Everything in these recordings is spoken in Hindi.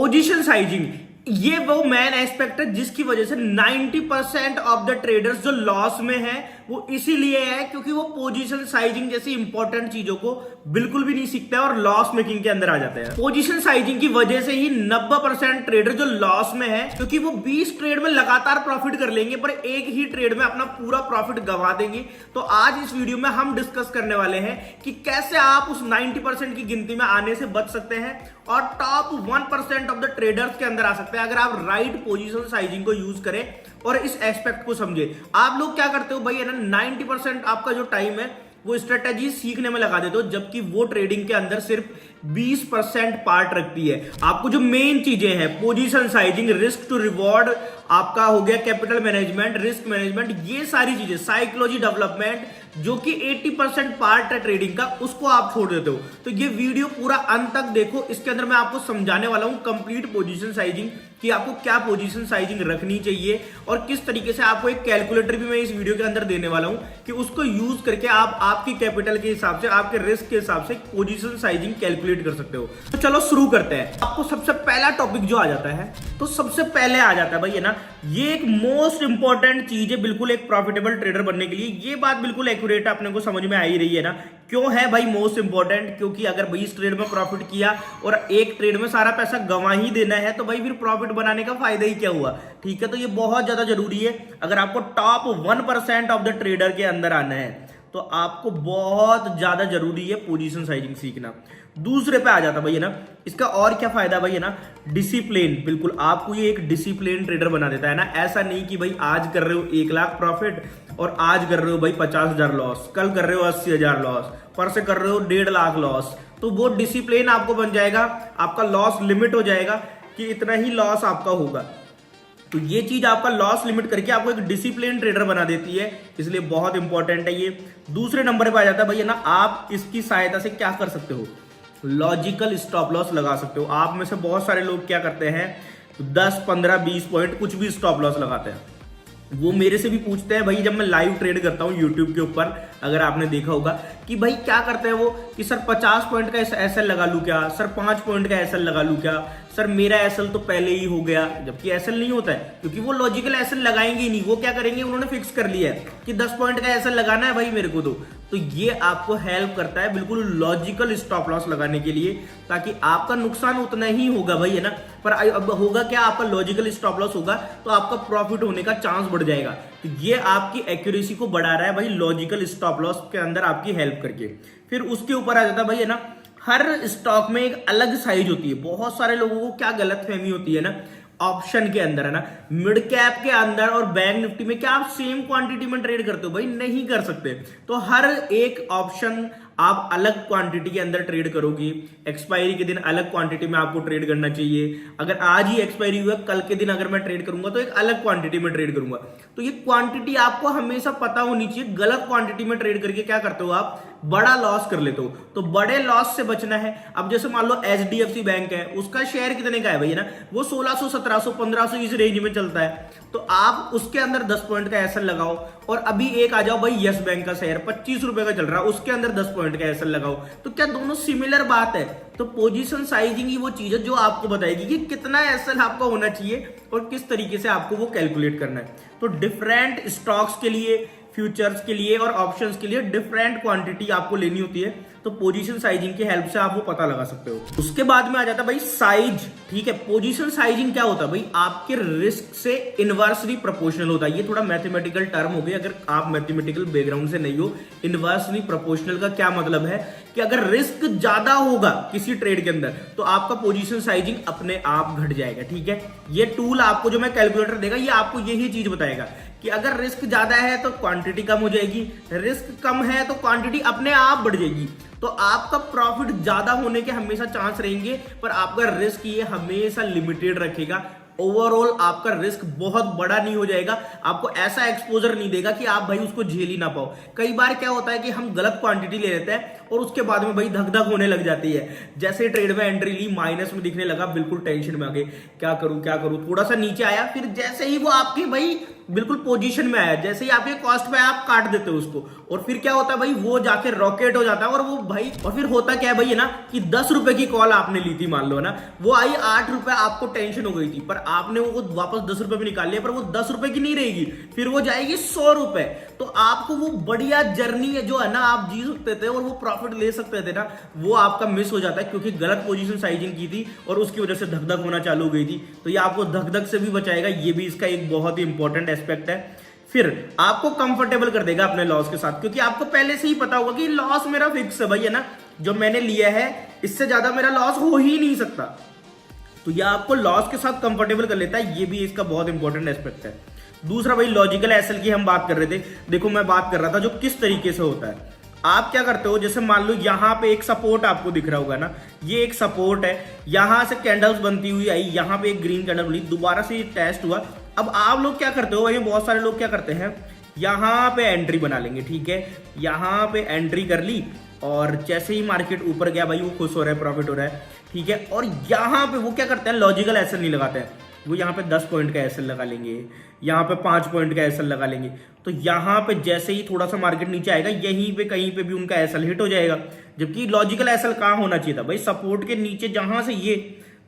पोजीशन साइजिंग ये वो मेन एस्पेक्ट है जिसकी वजह से 90% ऑफ द ट्रेडर्स जो लॉस में है वो इसीलिए है क्योंकि वो पोजीशन साइजिंग जैसी इंपॉर्टेंट चीजों को बिल्कुल भी नहीं सीखते हैं और लॉस मेकिंग के अंदर आ जाते हैं। पोजीशन साइजिंग की वजह से ही 90% ट्रेडर जो लॉस में है क्योंकि वो 20 ट्रेड में लगातार प्रॉफिट कर लेंगे पर एक ही ट्रेड में अपना पूरा प्रॉफिट गंवा देंगे। तो आज इस वीडियो में हम डिस्कस करने वाले हैं कि कैसे आप उस 90% की गिनती में आने से बच सकते हैं और टॉप 1% ऑफ द ट्रेडर्स के अंदर आ सकते हैं अगर आप राइट पोजीशन साइजिंग को यूज करें और इस एस्पेक्ट को समझे। आप लोग क्या करते हो भाई है ना 90% आपका जो टाइम है वो स्ट्रेटेजी सीखने में लगा देते हो जबकि वो ट्रेडिंग के अंदर सिर्फ 20% पार्ट रखती है। आपको जो मेन चीजें हैं position sizing, risk to reward आपका हो गया, कैपिटल मैनेजमेंट, रिस्क मैनेजमेंट, ये सारी चीजें, साइकोलॉजी डेवलपमेंट जो कि 80% पार्ट है ट्रेडिंग का, उसको आप छोड़ देते हो। तो ये वीडियो पूरा अंत तक देखो, इसके अंदर मैं आपको समझाने वाला हूं कंप्लीट पोजीशन साइजिंग कि आपको क्या पोजीशन साइजिंग रखनी चाहिए और किस तरीके से आपको एक कैलकुलेटर भी मैं इस वीडियो के अंदर देने वाला हूं कि उसको यूज करके आप आपकी कैपिटल के हिसाब से, आपके रिस्क के हिसाब से पोजीशन साइजिंग कैलकुलेट कर सकते हो। तो चलो शुरू करते हैं। आपको सबसे पहला टॉपिक जो आ जाता है तो सबसे पहले आ जाता है भाई है ना, ये एक मोस्ट इंपॉर्टेंट चीज है बिल्कुल एक प्रॉफिटेबल ट्रेडर बनने के लिए। ये बात बिल्कुल एक्यूरेट अपने को समझ में आ ही रही है ना। क्यों है भाई मोस्ट इंपॉर्टेंट? क्योंकि अगर 20 ट्रेड में प्रॉफिट किया और एक ट्रेड में सारा पैसा गंवा ही देना है तो भाई फिर प्रॉफिट बनाने का फायदा ही क्या हुआ? ठीक है, तो ये बहुत ज्यादा जरूरी है। अगर आपको टॉप 1% ऑफ द ट्रेडर के अंदर आना है तो आपको बहुत ज्यादा जरूरी है पोजीशन साइजिंग सीखना। दूसरे पे आ जाता भाई है ना, इसका और क्या फायदा भाई है ना, डिसिप्लिन। बिल्कुल आपको ये एक डिसिप्लिन ट्रेडर बना देता है ना। ऐसा नहीं कि भाई आज कर रहे हो 1 लाख प्रॉफिट और आज कर रहे हो भाई 50,000 लॉस, कल कर रहे हो 80,000 लॉस, परसों कर रहे हो 1.5 लाख लॉस। तो वो डिसिप्लिन आपको बन जाएगा, आपका लॉस लिमिट हो जाएगा कि इतना ही लॉस आपका होगा। तो ये चीज आपका लॉस लिमिट करके आपको एक डिसिप्लिन ट्रेडर बना देती है, इसलिए बहुत इंपॉर्टेंट है ये। दूसरे नंबर पे आ जाता है भाई है ना, आप इसकी सहायता से क्या कर सकते हो, लॉजिकल स्टॉप लॉस लगा सकते हो। आप में से बहुत सारे लोग क्या करते हैं 10, 15, 20 पॉइंट कुछ भी स्टॉप लॉस लगाते हैं। वो मेरे से भी पूछते हैं भाई जब मैं लाइव ट्रेड करता हूं यूट्यूब के ऊपर, अगर आपने देखा होगा कि भाई क्या करते हैं वो कि सर 50 पॉइंट का एसएल लगा लूं क्या, सर 5 पॉइंट का एसएल लगा लूं क्या, सर मेरा एसएल तो पहले ही हो गया। जबकि एसएल नहीं होता है क्योंकि वो लॉजिकल एसएल लगाएंगे ही नहीं। वो क्या करेंगे, उन्होंने फिक्स कर लिया है कि 10 पॉइंट का एसएल लगाना है भाई मेरे को। तो ये आपको हेल्प करता है बिल्कुल लॉजिकल स्टॉप लॉस लगाने के लिए, ताकि आपका नुकसान उतना ही होगा भाई है ना, पर अब होगा क्या, आपका लॉजिकल स्टॉप लॉस होगा तो आपका प्रॉफिट होने का चांस बढ़ जाएगा। तो ये आपकी एक्यूरेसी को बढ़ा रहा है भाई लॉजिकल स्टॉप लॉस के अंदर आपकी हेल्प करके। फिर उसके ऊपर आ जाता है भाई है ना, हर स्टॉक में एक अलग साइज होती है। बहुत सारे लोगों को क्या गलत फहमी होती है ना, ऑप्शन के अंदर है ना, मिड कैप के अंदर और बैंक निफ्टी में क्या आप सेम क्वांटिटी में ट्रेड करते हो? भाई नहीं कर सकते। तो हर एक ऑप्शन आप अलग क्वांटिटी के अंदर ट्रेड करोगे। एक्सपायरी के दिन अलग क्वांटिटी में आपको ट्रेड करना चाहिए। अगर आज ही एक्सपायरी हुआ, कल के दिन अगर मैं ट्रेड करूंगा तो एक अलग क्वांटिटी में ट्रेड करूंगा। तो ये क्वांटिटी आपको हमेशा पता होनी चाहिए। गलत क्वांटिटी में ट्रेड करके क्या करते हो आप, बड़ा लॉस कर लेते हो। तो बड़े लॉस से बचना है। अब जैसे मान लो एचडीएफसी बैंक है, उसका शेयर कितने का है भैया ना, वो 1600, 1700, 1500 इस रेंज में चलता है। तो आप उसके अंदर 10 पॉइंट का एसएल लगाओ। और अभी एक आ जाओ भाई यस बैंक का शेयर 25 रुपए का चल रहा है, उसके अंदर 10 पॉइंट का एसएल लगाओ। तो क्या दोनों सिमिलर बात है? तो पोजीशन साइजिंग ही वो चीज है जो आपको बताएगी कि कितना एसएल आपका होना चाहिए और किस तरीके से आपको वो कैलकुलेट करना है। तो डिफरेंट स्टॉक्स के लिए, फ्यूचर्स के लिए और ऑप्शंस के लिए डिफरेंट क्वांटिटी आपको लेनी होती है। तो पोजीशन साइजिंग की हेल्प से आप वो पता लगा सकते हो। उसके बाद में आ जाता है भाई साइज। ठीक है, पोजीशन साइजिंग क्या होता है भाई, आपके रिस्क से इनवर्सली प्रोपोर्शनल होता है। ये थोड़ा मैथमेटिकल टर्म हो गया, अगर आप मैथमेटिकल बैकग्राउंड से नहीं हो। इनवर्सली प्रोपोर्शनल का क्या मतलब है कि अगर रिस्क ज्यादा होगा किसी ट्रेड के अंदर तो आपका पोजीशन साइजिंग अपने आप घट जाएगा। ठीक है, ये टूल आपको जो मैं कैलकुलेटर देगा ये आपको यही चीज बताएगा कि अगर रिस्क ज्यादा है तो क्वांटिटी कम हो जाएगी, रिस्क कम है तो क्वांटिटी अपने आप बढ़ जाएगी। तो आपका प्रॉफिट ज्यादा होने के हमेशा चांस रहेंगे, पर आपका रिस्क ये हमेशा लिमिटेड रखेगा। ओवरऑल आपका रिस्क बहुत बड़ा नहीं हो जाएगा, आपको ऐसा एक्सपोजर नहीं देगा कि आप भाई उसको झेल ही ना पाओ। कई बार क्या होता है कि हम गलत क्वांटिटी ले लेते हैं और उसके बाद में भाई धक धक होने लग जाती है। जैसे ट्रेड में एंट्री ली, माइनस में दिखने लगा, बिल्कुल टेंशन में आ गए, क्या करूं क्या करूं। थोड़ा सा नीचे आया, फिर जैसे ही वो आपके भाई बिल्कुल पोजीशन में आया, जैसे ही आपके कॉस्ट पे आप काट देते हो उसको, और फिर क्या होता है भाई, वो जाके रॉकेट हो जाता है। और वो भाई, और फिर होता क्या है भाई, है ना, कि 10 रुपए की कॉल आपने ली थी मान लो, है ना, वो आई 8 रुपए, आपको टेंशन हो गई थी, पर आपने वो वापस 10 रुपए में निकाल लिया, पर वो 10 रुपए की नहीं रहेगी, फिर वो जाएगी 100 रुपए। तो आपको वो बढ़िया जर्नी है जो है ना, आप जी सकते थे और वो प्रॉफिट ले सकते थे ना, वो आपका मिस हो जाता है, क्योंकि गलत पोजीशन साइजिंग की थी और उसकी वजह से धक धक होना चालू हो गई थी। तो ये आपको धक धक से भी बचाएगा, ये भी इसका एक बहुत ही इंपॉर्टेंट एस्पेक्ट है। फिर आपको कंफर्टेबल कर देगा अपने लॉस के साथ, क्योंकि आपको पहले से ही पता होगा कि लॉस मेरा फिक्स है भाई, है ना, जो मैंने लिया है इससे ज्यादा मेरा लॉस हो ही नहीं सकता। तो यह आपको लॉस के साथ कंफर्टेबल कर लेता है, ये भी इसका बहुत इंपॉर्टेंट एस्पेक्ट है। दूसरा भाई, लॉजिकल एसएल की हम बात कर रहे थे। देखो मैं बात कर रहा था जो किस तरीके से होता है। आप क्या करते हो, जैसे मान लो यहां पे एक सपोर्ट आपको दिख रहा होगा ना, ये एक सपोर्ट है, यहां से कैंडल्स बनती हुई आई, यहां पे एक ग्रीन कैंडल बनी, दोबारा से ये टेस्ट हुआ। अब आप लोग क्या करते हो भाई, बहुत सारे लोग क्या करते हैं, यहां पे एंट्री बना लेंगे, ठीक है, यहां पे एंट्री कर ली, और जैसे ही मार्केट ऊपर गया भाई वो खुश हो रहा है, प्रॉफिट हो रहा है, ठीक है। और यहां पे वो क्या करते हैं, लॉजिकल एसएल नहीं लगाते हैं, वो यहाँ पे 10 पॉइंट का एसएल लगा लेंगे, यहाँ पे 5 पॉइंट का एसएल लगा लेंगे। तो यहाँ पे जैसे ही थोड़ा सा मार्केट नीचे आएगा, यहीं पे कहीं पे भी उनका एसएल हिट हो जाएगा। जबकि लॉजिकल एसएल कहाँ होना चाहिए था भाई, सपोर्ट के नीचे, जहां से ये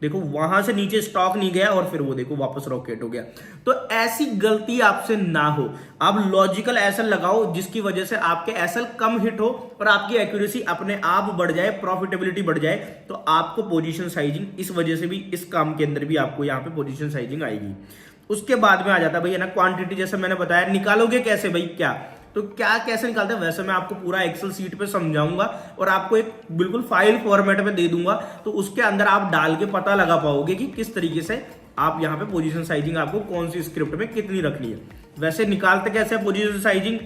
देखो वहां से नीचे स्टॉक नहीं गया और फिर वो देखो वापस रॉकेट हो गया। तो ऐसी गलती आपसे ना हो, आप लॉजिकल एसएल लगाओ जिसकी वजह से आपके एसएल कम हिट हो और आपकी एक्यूरेसी अपने आप बढ़ जाए, प्रॉफिटेबिलिटी बढ़ जाए। तो आपको पोजीशन साइजिंग इस वजह से भी, इस काम के अंदर भी आपको यहाँ पे पोजीशन साइजिंग आएगी। उसके बाद में आ जाता है भाई, है ना, क्वांटिटी। जैसे मैंने बताया, निकालोगे कैसे भाई, क्या तो क्या कैसे निकालते हैं, वैसे मैं आपको पूरा एक्सेल सीट पे समझाऊंगा और आपको एक बिल्कुल फाइल फॉर्मेट में दे दूंगा, तो उसके अंदर आप डाल के पता लगा पाओगे कि किस तरीके से आप यहाँ पे पोजीशन साइजिंग आपको कौन सी स्क्रिप्ट में कितनी रखनी है। वैसे निकालते कैसे पोजीशन साइजिंग,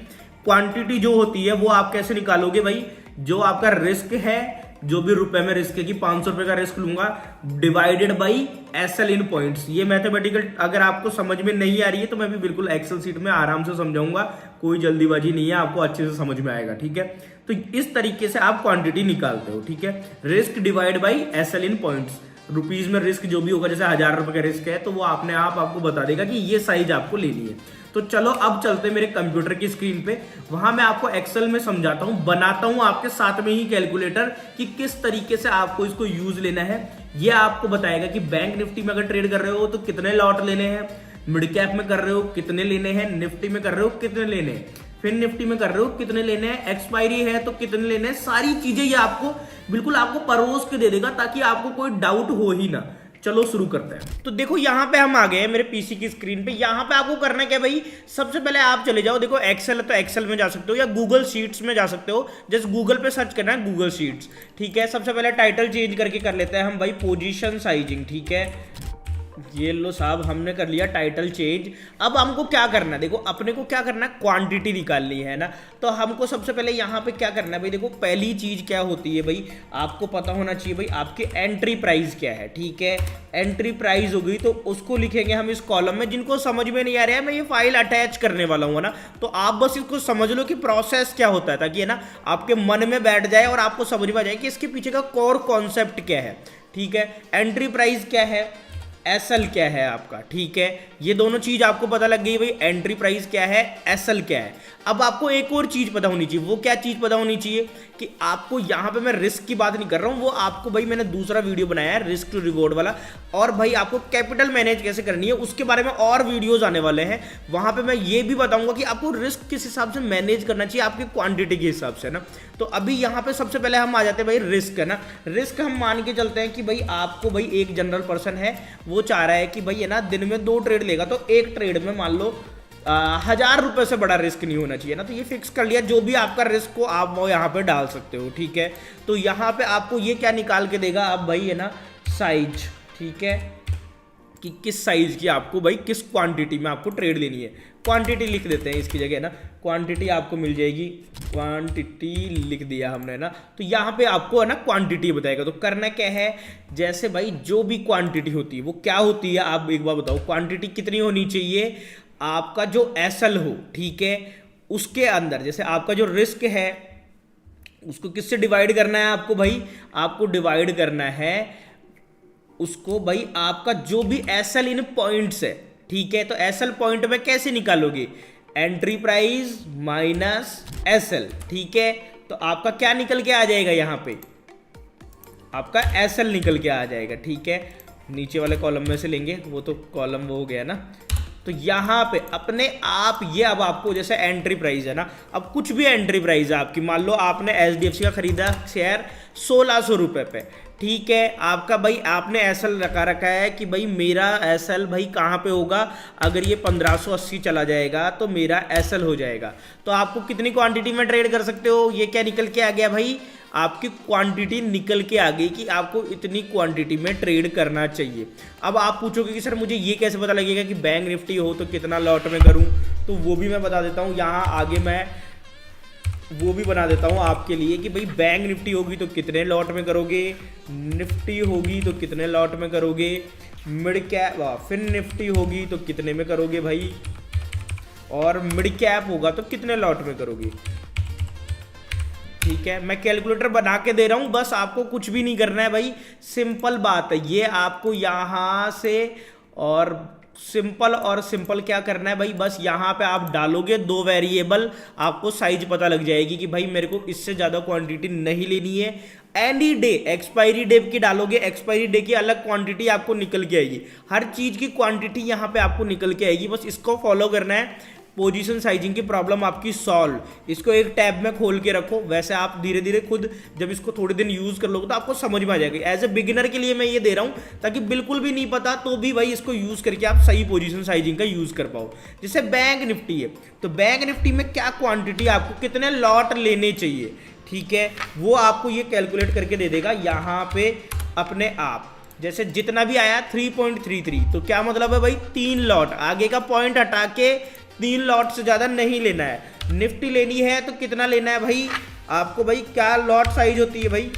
क्वांटिटी जो होती है वो आप कैसे निकालोगे भाई, जो आपका रिस्क है, जो भी रुपए में रिस्क है, कि 500 रुपए का रिस्क लूंगा, divided by SL in points. ये मैथमेटिकल अगर आपको समझ में नहीं आ रही है तो मैं भी बिल्कुल एक्सेल सीट में आराम से समझाऊंगा, कोई जल्दीबाजी नहीं है, आपको अच्छे से समझ में आएगा, ठीक है। तो इस तरीके से आप क्वांटिटी निकालते हो, ठीक है, risk divide by SL in points. Rupees में रिस्क जो भी होगा, जैसे 1000 रुपए का रिस्क है तो वो अपने आप आपको बता देगा कि ये साइज आपको लेनी है। तो चलो अब चलते मेरे कंप्यूटर की स्क्रीन पे, वहां मैं आपको एक्सेल में समझाता हूं, बनाता हूं आपके साथ में ही कैलकुलेटर कि किस तरीके से आपको इसको यूज लेना है। ये आपको बताएगा कि बैंक निफ्टी में अगर ट्रेड कर रहे हो तो कितने लॉट लेने हैं, मिड कैप में कर रहे हो कितने लेने हैं, निफ्टी में कर रहे हो कितने लेने हैं, फिर निफ्टी में कर रहे हो कितने लेने हैं, एक्सपायरी है तो कितने लेने हैं। सारी चीजें ये आपको बिल्कुल आपको परोस के दे देगा, ताकि आपको कोई डाउट हो ही ना। चलो शुरू करते हैं। तो देखो यहाँ पे हम आ गए हैं मेरे पीसी की स्क्रीन पे। यहाँ पे आपको करना क्या भाई, सबसे पहले आप चले जाओ, देखो एक्सेल है तो एक्सेल में जा सकते हो या गूगल शीट्स में जा सकते हो। जैसे गूगल पे सर्च करना है गूगल शीट्स, ठीक है। सबसे पहले टाइटल चेंज करके कर लेते हैं हम भाई, पोजीशन साइजिंग, ठीक है। ये लो साहब, हमने कर लिया टाइटल चेंज। अब हमको क्या करना है, देखो अपने को क्या करना है, क्वांटिटी निकालनी है ना। तो हमको सबसे पहले यहाँ पे क्या करना है भाई, देखो पहली चीज क्या होती है भाई, आपको पता होना चाहिए भाई आपकी एंट्री प्राइस क्या है, ठीक है। एंट्री प्राइस हो गई तो उसको लिखेंगे हम इस कॉलम में। जिनको समझ में नहीं आ रहा है, मैं ये फाइल अटैच करने वाला हूँ ना, तो आप बस इसको समझ लो कि प्रोसेस क्या होता है, ताकि है ना आपके मन में बैठ जाए और आपको समझ में आ जाए कि इसके पीछे का कोर कॉन्सेप्ट क्या है, ठीक है। एंट्री प्राइस क्या है, एसएल क्या है आपका, ठीक है। ये दोनों चीज आपको पता लग गई भाई, एंट्री प्राइस क्या है, एसएल क्या है। अब आपको एक और चीज पता होनी चाहिए, वो क्या चीज पता होनी चाहिए कि आपको यहाँ पे मैं रिस्क की बात नहीं कर रहा हूँ, वो आपको भाई मैंने दूसरा वीडियो बनाया है रिस्क टू रिवॉर्ड वाला, और भाई आपको कैपिटल मैनेज कैसे करनी है उसके बारे में और वीडियोस आने वाले हैं। वहां पे मैं ये भी बताऊंगा कि आपको रिस्क किस हिसाब से मैनेज करना चाहिए, आपकी क्वांटिटी के हिसाब से ना। तो अभी यहाँ पे सबसे पहले हम आ जाते हैं भाई रिस्क, है ना। रिस्क हम मान के चलते हैं कि भाई आपको भाई एक जनरल पर्सन है, वो चाह रहा है कि भाई है ना दिन में 2 ट्रेड लेगा, तो एक ट्रेड में मान लो 1000 रुपए से बड़ा रिस्क नहीं होना चाहिए ना। तो ये फिक्स कर लिया, जो भी आपका रिस्क को आप वो यहाँ पे डाल सकते हो, ठीक है। तो यहाँ पे आपको ये क्या निकाल के देगा आप भाई, है ना, साइज, ठीक है, कि किस साइज की आपको भाई किस क्वांटिटी में आपको ट्रेड लेनी है। क्वांटिटी लिख देते हैं इसकी जगह ना, क्वांटिटी आपको मिल जाएगी, क्वांटिटी लिख दिया हमने ना। तो यहाँ पे आपको है ना क्वांटिटी बताएगा। तो करना क्या है, जैसे भाई जो भी क्वांटिटी होती है वो क्या होती है, आप एक बार बताओ क्वांटिटी कितनी होनी चाहिए, आपका जो एसएल हो, ठीक है, उसके अंदर जैसे आपका जो रिस्क है उसको किससे डिवाइड करना है आपको भाई, आपको डिवाइड करना है उसको भाई आपका जो भी एसएल इन पॉइंट्स है, ठीक है। तो एसएल पॉइंट में कैसे निकालोगे, एंट्री प्राइस माइनस एसएल, ठीक है। तो आपका क्या निकल के आ जाएगा, यहाँ पे आपका एसएल निकल के आ जाएगा, ठीक है। नीचे वाले कॉलम में से लेंगे, वो तो कॉलम वो हो गया ना। तो यहाँ पे अपने आप ये अब आपको जैसे एंट्री प्राइस है ना, अब कुछ भी एंट्री प्राइस है आपकी, मान लो आपने एचडीएफसी का खरीदा शेयर 1600 रुपये पे, ठीक है। आपका भाई आपने एसएल रखा है कि भाई मेरा एसएल भाई कहाँ पे होगा, अगर ये 1580 चला जाएगा तो मेरा एसएल हो जाएगा। तो आपको कितनी क्वांटिटी में ट्रेड कर सकते हो, ये क्या निकल के आ गया भाई, आपकी क्वांटिटी निकल के आ गई कि आपको इतनी क्वांटिटी में ट्रेड करना चाहिए। अब आप पूछोगे कि सर मुझे ये कैसे पता लगेगा कि बैंक निफ्टी हो तो कितना लॉट में करूं, तो वो भी मैं बता देता हूं। यहाँ आगे मैं वो भी बना देता हूं आपके लिए कि भाई बैंक निफ्टी होगी तो कितने लॉट में करोगे, निफ्टी होगी तो कितने लॉट में करोगे, मिड कैप फिन निफ्टी होगी तो कितने में करोगे भाई, और मिड कैप होगा तो कितने लॉट में करोगे, ठीक है। मैं कैलकुलेटर बना के दे रहा हूं, बस आपको कुछ भी नहीं करना है भाई, सिंपल बात है ये। आपको यहां से और सिंपल क्या करना है भाई, बस यहां पे आप डालोगे 2 वेरिएबल, आपको साइज पता लग जाएगी कि भाई मेरे को इससे ज्यादा क्वांटिटी नहीं लेनी है। एनी डे एक्सपायरी डेट की डालोगे, एक्सपायरी डे की अलग क्वांटिटी आपको निकल के आएगी, हर चीज की क्वांटिटी यहां पे आपको निकल के आएगी। बस इसको फॉलो करना है, पोजीशन साइजिंग की प्रॉब्लम आपकी सॉल्व। इसको एक टैब में खोल के रखो, वैसे आप धीरे धीरे खुद जब इसको थोड़े दिन यूज कर लोगे तो आपको समझ में आ जाएगा। एज ए बिगिनर के लिए मैं ये दे रहा हूं ताकि बिल्कुल भी नहीं पता तो भी भाई इसको यूज करके आप सही पोजीशन साइजिंग का यूज कर पाओ। जैसे बैंक निफ्टी है, तो बैंक निफ्टी में क्या क्वांटिटी आपको कितने लॉट लेने चाहिए, ठीक है, वो आपको ये कैलकुलेट करके दे देगा यहाँ पे अपने आप। जैसे जितना भी आया 3.33, तो क्या मतलब है भाई 3 लॉट, आगे का पॉइंट हटा के 3 लॉट से ज्यादा नहीं लेना है। निफ्टी लेनी है तो कितना लेना है भाई आपको, भाई क्या लॉट साइज होती है भाई,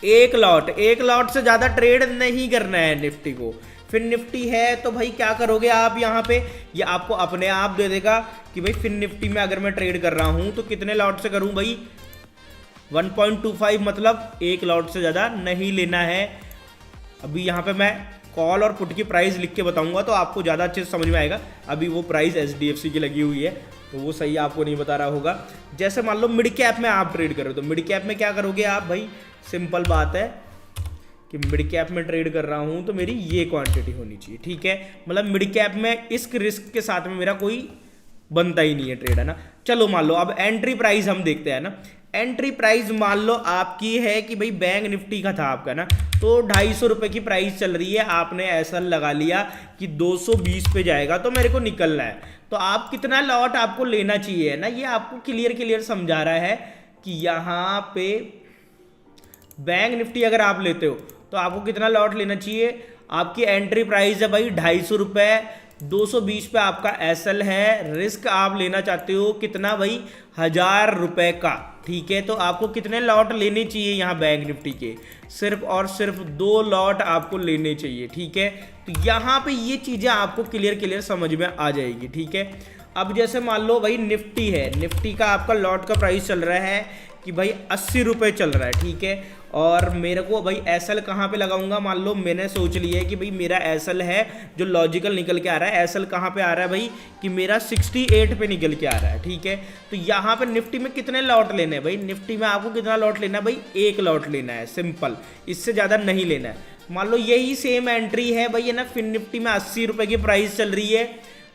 1 लॉट से ज्यादा ट्रेड नहीं करना है निफ्टी को। फिर निफ्टी है तो भाई क्या करोगे आप, यहाँ पे ये आपको अपने आप दे देगा कि भाई फिर निफ्टी में अगर मैं ट्रेड कर रहा हूं तो कितने लॉट से करूं भाई, 1.25, मतलब 1 लॉट से ज्यादा नहीं लेना है। अभी यहाँ पे मैं कॉल और पुट की प्राइस लिख के बताऊंगा तो आपको ज़्यादा अच्छे से समझ में आएगा। अभी वो प्राइस एचडीएफसी की लगी हुई है तो वो सही आपको नहीं बता रहा होगा। जैसे मान लो मिड कैप में आप ट्रेड कर रहे हो, तो मिड कैप में क्या करोगे आप भाई, सिंपल बात है कि मिड कैप में ट्रेड कर रहा हूं तो मेरी ये क्वांटिटी होनी चाहिए, ठीक है। मतलब मिड कैप में इस रिस्क के साथ में मेरा कोई बनता ही नहीं है ट्रेड, है ना। चलो मान लो अब एंट्री प्राइस हम देखते हैं ना। एंट्री प्राइस मान लो आपकी है कि भाई बैंक निफ्टी का था आपका ना, तो 250 रुपए की प्राइस चल रही है, आपने ऐसा लगा लिया कि 220 पे जाएगा तो मेरे को निकलना है। तो आप कितना लॉट आपको लेना चाहिए, है ना, ये आपको क्लियर समझा रहा है कि यहाँ पे बैंक निफ्टी अगर आप लेते हो तो आपको कितना लॉट लेना चाहिए। आपकी एंट्री प्राइस है भाई 250 रुपए, 220 पे आपका एसएल है, रिस्क आप लेना चाहते हो कितना भाई, 1000 रुपए का, ठीक है। तो आपको कितने लॉट लेने चाहिए यहाँ बैंक निफ्टी के, सिर्फ और सिर्फ 2 लॉट आपको लेने चाहिए, ठीक है। तो यहाँ पे ये चीजें आपको क्लियर समझ में आ जाएगी, ठीक है। अब जैसे मान लो भाई निफ्टी है, निफ्टी का आपका लॉट का प्राइस चल रहा है कि भाई 80 रुपए चल रहा है, ठीक है। और मेरे को भाई एसएल कहाँ पे लगाऊंगा, मान लो मैंने सोच लिया है कि भाई मेरा एसएल है जो लॉजिकल निकल के आ रहा है, एसएल कहाँ पे आ रहा है भाई कि मेरा 68 पे निकल के आ रहा है, ठीक है। तो यहाँ पे निफ्टी में कितने लॉट लेने हैं भाई, निफ्टी में आपको कितना लॉट लेना है भाई, 1 लॉट लेना है, सिंपल, इससे ज़्यादा नहीं लेना है। मान लो यही सेम एंट्री है भाई, है ना, फिर निफ्टी में 80 रुपए की प्राइस चल रही है,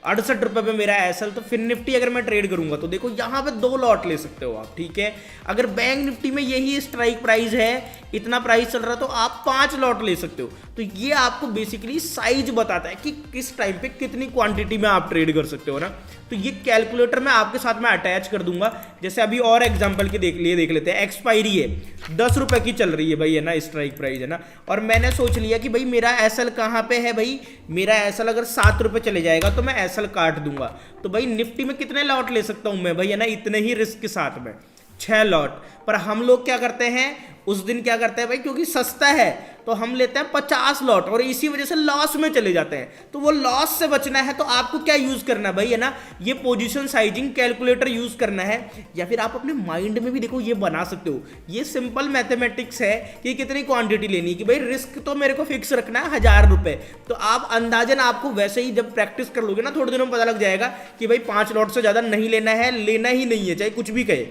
68 रुपए पे मेरा एसएल, तो फिर निफ्टी अगर मैं ट्रेड करूंगा तो देखो यहाँ पे 2 लॉट ले सकते हो आप, ठीक है। अगर बैंक निफ्टी में यही स्ट्राइक प्राइस है, इतना प्राइस चल रहा तो आप 5 लॉट ले सकते हो। तो ये आपको बेसिकली साइज बताता है कि किस टाइम पे कितनी क्वांटिटी में आप ट्रेड कर सकते हो ना। तो ये कैलकुलेटर मैं आपके साथ में अटैच कर दूंगा। जैसे अभी और एग्जांपल के देख लेते हैं, एक्सपायरी है 10 रुपए की चल रही है भाई, है ना, स्ट्राइक प्राइस, है ना, और मैंने सोच लिया कि भाई मेरा एसएल कहाँ पे है भाई, मेरा एसएल अगर 7 रुपए चले जाएगा तो मैं एसएल काट दूंगा। तो भाई निफ्टी में कितने लॉट ले सकता हूं मैं भाई, है ना, इतने ही रिस्क के साथ में 6 लॉट। पर हम लोग क्या करते हैं उस दिन, क्या करते हैं भाई, क्योंकि सस्ता है तो हम लेते हैं 50 लॉट और इसी वजह से लॉस में चले जाते हैं। तो वो लॉस से बचना है तो आपको क्या यूज करना है भाई, है ना, ये पोजीशन साइजिंग कैलकुलेटर यूज करना है। या फिर आप अपने माइंड में भी देखो ये बना सकते हो। ये सिंपल मैथमेटिक्स है कि कितनी क्वांटिटी लेनी है, कि भाई रिस्क तो मेरे को फिक्स रखना है 1000 रुपए। तो आप अंदाजन आपको वैसे ही जब प्रैक्टिस कर लोगे ना थोड़े दिनों में पता लग जाएगा कि भाई 5 लॉट से ज्यादा नहीं लेना है, लेना ही नहीं है, चाहे कुछ भी कहे।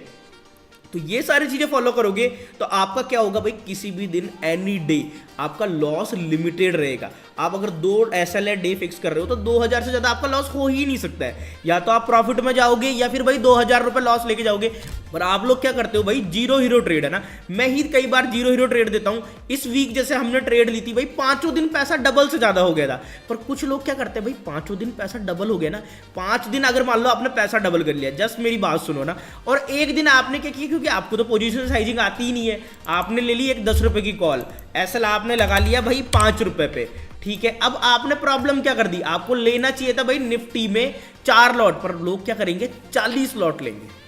तो ये सारी चीजें फॉलो करोगे तो आपका क्या होगा भाई, किसी भी दिन एनी डे आपका लॉस लिमिटेड रहेगा। आप अगर 2 SLA डे फिक्स कर रहे हो तो 2000 से ज्यादा आपका लॉस हो ही नहीं सकता है। या तो आप प्रॉफिट में जाओगे या फिर भाई 2000 रुपए लॉस लेके जाओगे। पर आप लोग क्या करते हो भाई, जीरो हीरो ट्रेड, है ना, मैं ही कई बार जीरो हीरो ट्रेड देता हूं। इस वीक जैसे हमने ट्रेड ली थी भाई, 5 दिन पैसा डबल से ज्यादा हो गया था। पर कुछ लोग क्या करते हैं भाई, 5 दिन पैसा डबल हो गया ना, 5 दिन अगर मान लो आपने पैसा डबल कर लिया, जस्ट मेरी बात सुनो ना, और एक दिन आपने क्या किया, क्योंकि आपको तो पोजीशन साइजिंग आती ही नहीं है, आपने ले ली एक 10 रुपए की कॉल, एसएल आपने लगा लिया भाई 5 रुपए पे, ठीक है। अब आपने प्रॉब्लम क्या कर दी, आपको लेना चाहिए था भाई निफ्टी में 4 लॉट, पर लोग क्या करेंगे 40 लॉट लेंगे,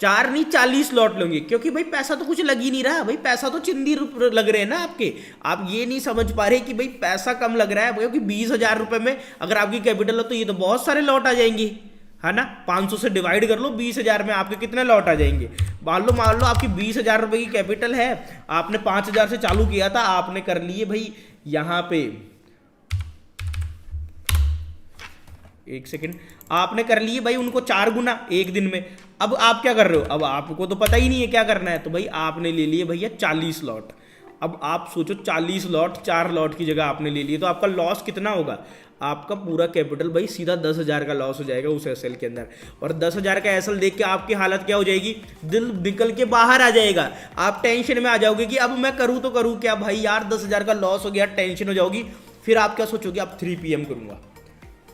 4 नहीं 40 लॉट लेंगे, क्योंकि भाई पैसा तो कुछ लग ही नहीं रहा भाई, पैसा तो चिंदी लग रहे हैं ना आपके। आप ये नहीं समझ पा रहे कि भाई पैसा कम लग रहा है, क्योंकि 20,000 रुपए में अगर आपकी कैपिटल हो तो ये तो बहुत सारे लॉट आ जाएंगे, है ना। 500 से डिवाइड कर लो, 20,000 में आपके कितने लॉट आ जाएंगे। मान लो आपकी 20,000 रुपए की कैपिटल है, आपने 5,000 से चालू किया था, आपने कर लिए भाई यहां पे, एक सेकेंड, आपने कर लिए भाई उनको 4 गुना एक दिन में। अब आप क्या कर रहे हो, अब आपको तो पता ही नहीं है क्या करना है, तो भाई आपने ले लिए भैया 40 लॉट। अब आप सोचो 40 लॉट 4 लॉट की जगह आपने ले लिए, तो आपका लॉस कितना होगा, आपका पूरा कैपिटल भाई सीधा 10,000 का लॉस हो जाएगा उस एसएल के अंदर। और 10,000 का एसएल देख के आपकी हालत क्या हो जाएगी, दिल निकल के बाहर आ जाएगा, आप टेंशन में आ जाओगे कि अब मैं करूँ तो करूँ क्या भाई, यार 10,000 का लॉस हो गया, टेंशन हो जाओगी। फिर आप क्या सोचोगे, आप 3 PM करूंगा।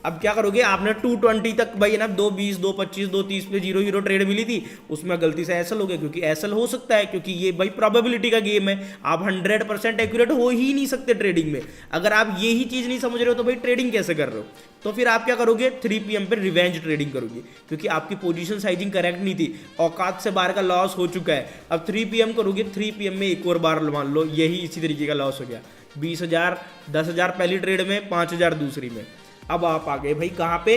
अब क्या करोगे, आपने 220 तक भाई है ना, 220 225 230 पे जीरो हीरो ट्रेड मिली थी, उसमें गलती से एसएल हो गया, क्योंकि एसएल हो सकता है, क्योंकि ये भाई प्रोबेबिलिटी का गेम है, आप 100% एक्यूरेट हो ही नहीं सकते ट्रेडिंग में। अगर आप ये ही चीज नहीं समझ रहे हो तो भाई ट्रेडिंग कैसे कर रहे हो। तो फिर आप क्या करोगे, 3 PM पे रिवेंज ट्रेडिंग करोगे, क्योंकि आपकी पोजीशन साइजिंग करेक्ट नहीं थी, औकात से बाहर का लॉस हो चुका है। अब 3 PM करोगे, 3 PM में एक और बार मान लो यही इसी तरीके का लॉस हो गया, 20,000 10,000 पहली ट्रेड में, 5,000 दूसरी में। अब आप आ गए भाई कहां पे,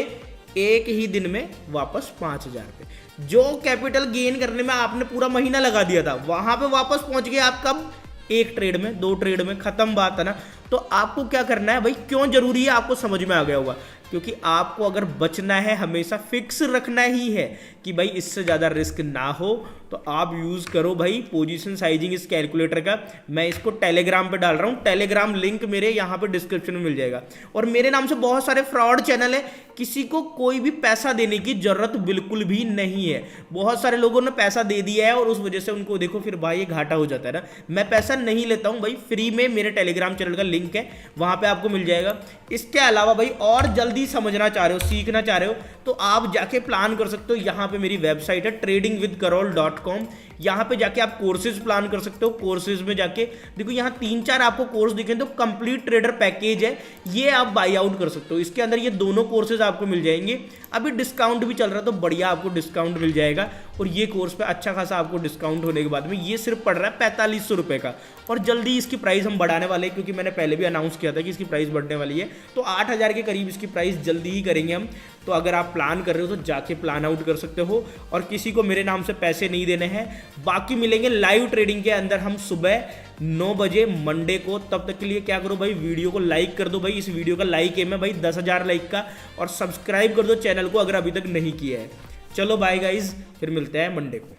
एक ही दिन में वापस 5,000 पे। जो कैपिटल गेन करने में आपने पूरा महीना लगा दिया था, वहां पे वापस पहुंच गए आप कब, एक ट्रेड में, 2 ट्रेड में, खत्म बात है ना। तो आपको क्या करना है भाई, क्यों जरूरी है आपको समझ में आ गया होगा, क्योंकि आपको अगर बचना है हमेशा फिक्स रखना ही है कि भाई इससे ज्यादा रिस्क ना हो, तो आप यूज करो भाई पोजीशन साइजिंग इस कैलकुलेटर का। मैं इसको टेलीग्राम पे डाल रहा हूं, टेलीग्राम लिंक मेरे यहाँ पे डिस्क्रिप्शन में मिल जाएगा। और मेरे नाम से बहुत सारे फ्रॉड चैनल है, किसी को कोई भी पैसा देने की जरूरत बिल्कुल भी नहीं है। बहुत सारे लोगों ने पैसा दे दिया है और उस वजह से उनको देखो फिर भाई ये घाटा हो जाता है ना। मैं पैसा नहीं लेता हूं भाई, फ्री में मेरे टेलीग्राम चैनल का लिंक है, वहां पे आपको मिल जाएगा। इसके अलावा भाई और जल्दी समझना चाह रहे हो, सीखना चाह रहे हो, तो आप जाके प्लान कर सकते हो। यहाँ पे मेरी वेबसाइट है tradingwithkarol.com, यहाँ पे जाके आप कोर्सेज प्लान कर सकते हो। कोर्सेज में जाके देखो यहाँ 3-4 आपको कोर्स दिखे, तो कंप्लीट ट्रेडर पैकेज है, ये आप बाई आउट कर सकते हो। इसके अंदर ये दोनों कोर्सेज आपको मिल जाएंगे। अभी डिस्काउंट भी चल रहा है तो बढ़िया आपको डिस्काउंट मिल जाएगा, और ये कोर्स पे अच्छा खासा आपको डिस्काउंट होने के बाद में ये सिर्फ पड़ रहा है 4500 रुपए का। और जल्दी इसकी प्राइस हम बढ़ाने वाले हैं, क्योंकि मैंने पहले भी अनाउंस किया था कि इसकी प्राइस बढ़ने वाली है, तो 8,000 के करीब इसकी प्राइस जल्दी ही करेंगे हम। तो अगर आप प्लान कर रहे हो तो जाके प्लान आउट कर सकते हो, और किसी को मेरे नाम से पैसे नहीं देने हैं। बाकी मिलेंगे लाइव ट्रेडिंग के अंदर हम सुबह 9 बजे मंडे को। तब तक के लिए क्या करो भाई, वीडियो को लाइक कर दो भाई, इस वीडियो का लाइक एम है भाई 10,000 लाइक का, और सब्सक्राइब कर दो चैनल को अगर अभी तक नहीं किया है। चलो बाय गाइज, फिर मिलते हैं मंडे को।